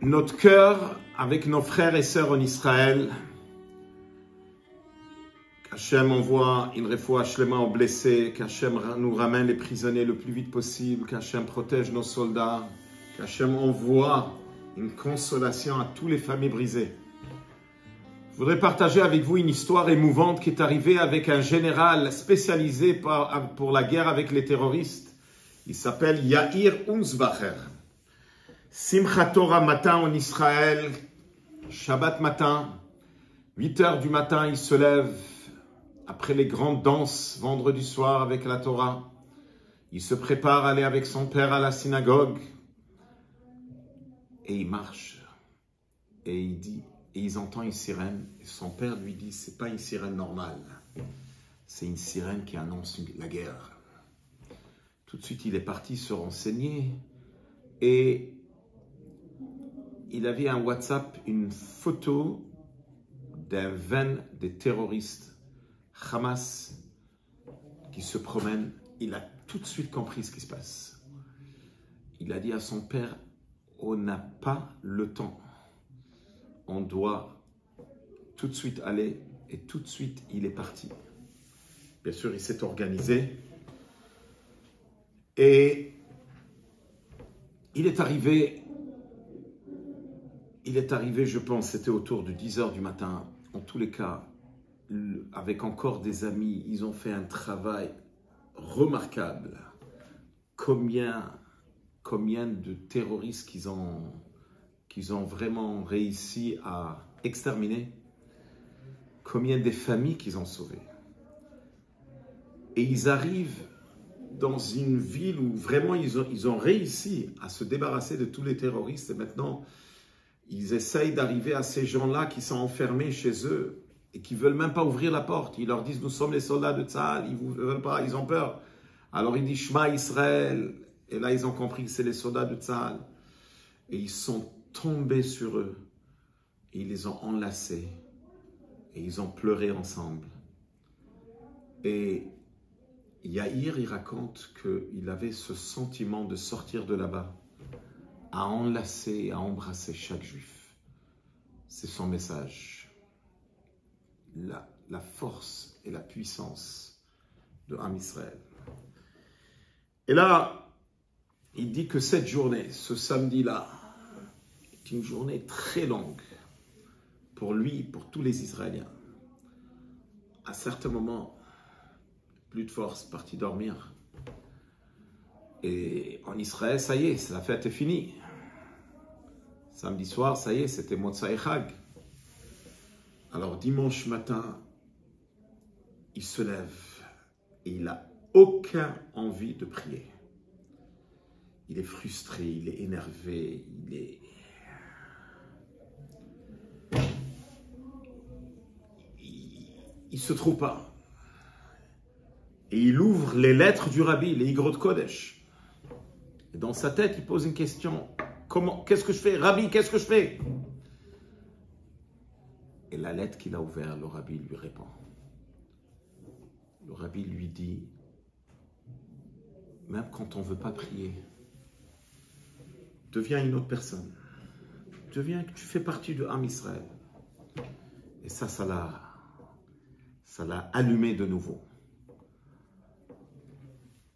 notre cœur avec nos frères et sœurs en Israël. Qu'Hachem envoie une refoua shlema aux blessés, qu'Hachem nous ramène les prisonniers le plus vite possible, qu'Hachem protège nos soldats, qu'Hachem envoie une consolation à toutes les familles brisées. Je voudrais partager avec vous une histoire émouvante qui est arrivée avec un général spécialisé pour la guerre avec les terroristes. Il s'appelle Yair Unzbacher. Simchat Torah matin en Israël, Shabbat matin, 8 heures du matin, il se lève après les grandes danses vendredi soir avec la Torah. Il se prépare à aller avec son père à la synagogue et il marche et il dit, et ils entendent une sirène et son père lui dit, c'est pas une sirène normale, c'est une sirène qui annonce la guerre. Tout de suite il est parti se renseigner et il avait un WhatsApp, une photo d'un van des terroristes Hamas qui se promènent. Il a tout de suite compris ce qui se passe. Il a dit à son père, on n'a pas le temps. On doit tout de suite aller. Et tout de suite, il est parti. Bien sûr, il s'est organisé. Et il est arrivé, je pense, c'était autour de 10 heures du matin. En tous les cas, avec encore des amis, ils ont fait un travail remarquable. Combien de terroristes qu'ils ont vraiment réussi à exterminer. Combien de familles qu'ils ont sauvées. Et ils arrivent dans une ville où vraiment ils ont réussi à se débarrasser de tous les terroristes. Et maintenant, ils essayent d'arriver à ces gens-là qui sont enfermés chez eux et qui ne veulent même pas ouvrir la porte. Ils leur disent, nous sommes les soldats de Tzahal, ils ne veulent pas, ils ont peur. Alors ils disent, Shema Israël. Et là, ils ont compris que c'est les soldats de Tzahal. Et ils sont tombés sur eux. Et ils les ont enlacés. Et ils ont pleuré ensemble. Et Yair, il raconte qu'il avait ce sentiment de sortir de là-bas, à enlacer, à embrasser chaque juif. C'est son message. La force et la puissance de Am Israël. Et là, il dit que cette journée, ce samedi-là, est une journée très longue pour lui, pour tous les Israéliens. À certains moments, plus de force, parti dormir. Et en Israël, ça y est, la fête est finie. Samedi soir, ça y est, c'était Motzai Chag. Alors dimanche matin, il se lève et il n'a aucune envie de prier. Il est frustré, il est énervé, il se trouve pas. Et il ouvre les lettres du Rabbi, les Igrot Kodesh. Et dans sa tête, il pose une question. Qu'est-ce que je fais? Rabbi, qu'est-ce que je fais? Et la lettre qu'il a ouverte, le Rabbi lui répond. Le Rabbi lui dit, même quand on ne veut pas prier, deviens une autre personne. Tu fais partie de Am Israël. Et ça l'a allumé de nouveau.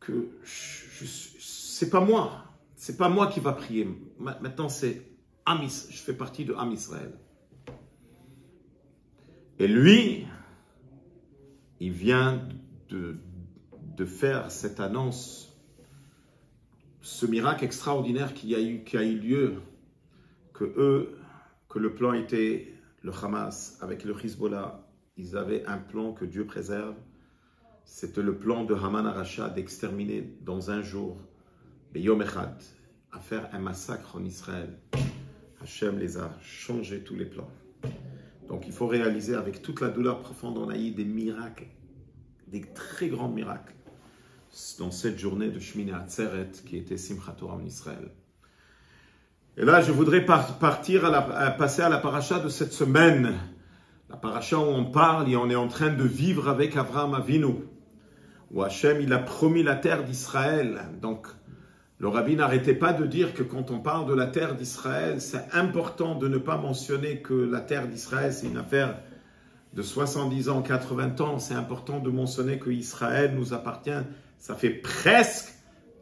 Que c'est pas moi qui va prier. Maintenant c'est je fais partie de Am Israël. Et lui, il vient de faire cette annonce, ce miracle extraordinaire qui a eu lieu, que le plan était le Hamas avec le Hezbollah. Ils avaient un plan que Dieu préserve. C'était le plan de Haman Arasha d'exterminer dans un jour, Yom Echad, à faire un massacre en Israël. Hachem les a changé tous les plans. Donc il faut réaliser avec toute la douleur profonde, on a eu des miracles, des très grands miracles, dans cette journée de Shmini Atzeret qui était Simchat Torah en Israël. Et là, je voudrais passer à la paracha de cette semaine. La paracha où on parle et on est en train de vivre avec Avraham Avinu, où Hachem il a promis la terre d'Israël. Donc Le rabbi n'arrêtait pas de dire que quand on parle de la terre d'Israël, c'est important de ne pas mentionner que la terre d'Israël, c'est une affaire de 70 ans, 80 ans. C'est important de mentionner que Israël nous appartient. Ça fait presque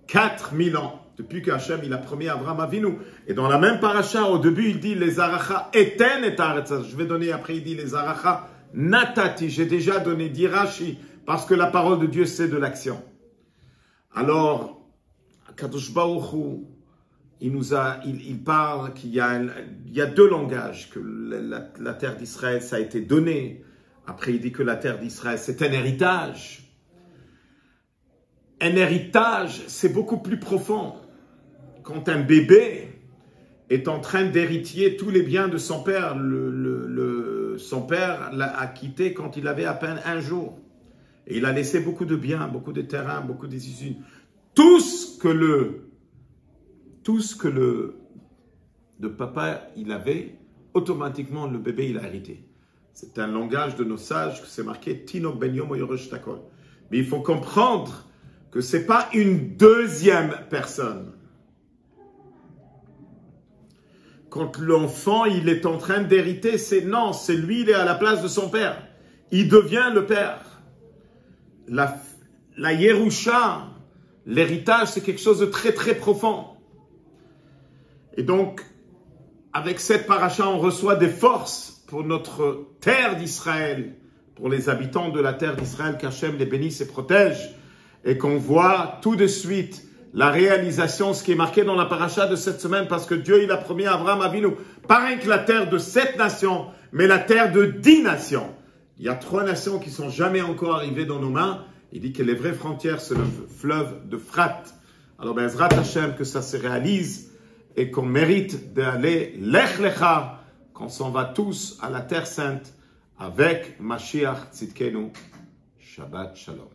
4000 ans depuis qu'Hachem il a promis à Abraham Avinu. Et dans la même paracha, au début, il dit les aracha eten et aretz. Je vais donner après, il dit les aracha natati. J'ai déjà donné, dit Rashi, parce que la parole de Dieu, c'est de l'action. Alors, Kadosh Baruch Hu, il parle qu'il y a deux langages, que la terre d'Israël, ça a été donné. Après, il dit que la terre d'Israël, c'est un héritage. Un héritage, c'est beaucoup plus profond. Quand un bébé est en train d'hériter tous les biens de son père, son père l'a quitté quand il avait à peine 1 jour. Et il a laissé beaucoup de biens, beaucoup de terrains, beaucoup d'usines. Tout ce que le papa il avait, automatiquement le bébé il a hérité. C'est un langage de nos sages que c'est marqué Tino ben yom yorosh takol. Mais il faut comprendre que c'est pas une deuxième personne. Quand l'enfant il est en train d'hériter, c'est lui il est à la place de son père. Il devient le père. La Yerusha, l'héritage, c'est quelque chose de très très profond. Et donc, avec cette paracha, on reçoit des forces pour notre terre d'Israël, pour les habitants de la terre d'Israël, qu'Hachem les bénisse et protège, et qu'on voit tout de suite la réalisation, ce qui est marqué dans la paracha de cette semaine, parce que Dieu, il a promis à Abraham Avinu, pas rien que la terre de 7 nations, mais la terre de 10 nations. Il y a 3 nations qui sont jamais encore arrivées dans nos mains. Il dit que les vraies frontières, c'est le fleuve de Frat. Alors, Bezrat Hashem, que ça se réalise et qu'on mérite d'aller Lech Lecha, qu'on s'en va tous à la Terre Sainte avec Mashiach Tzidkenu. Shabbat Shalom.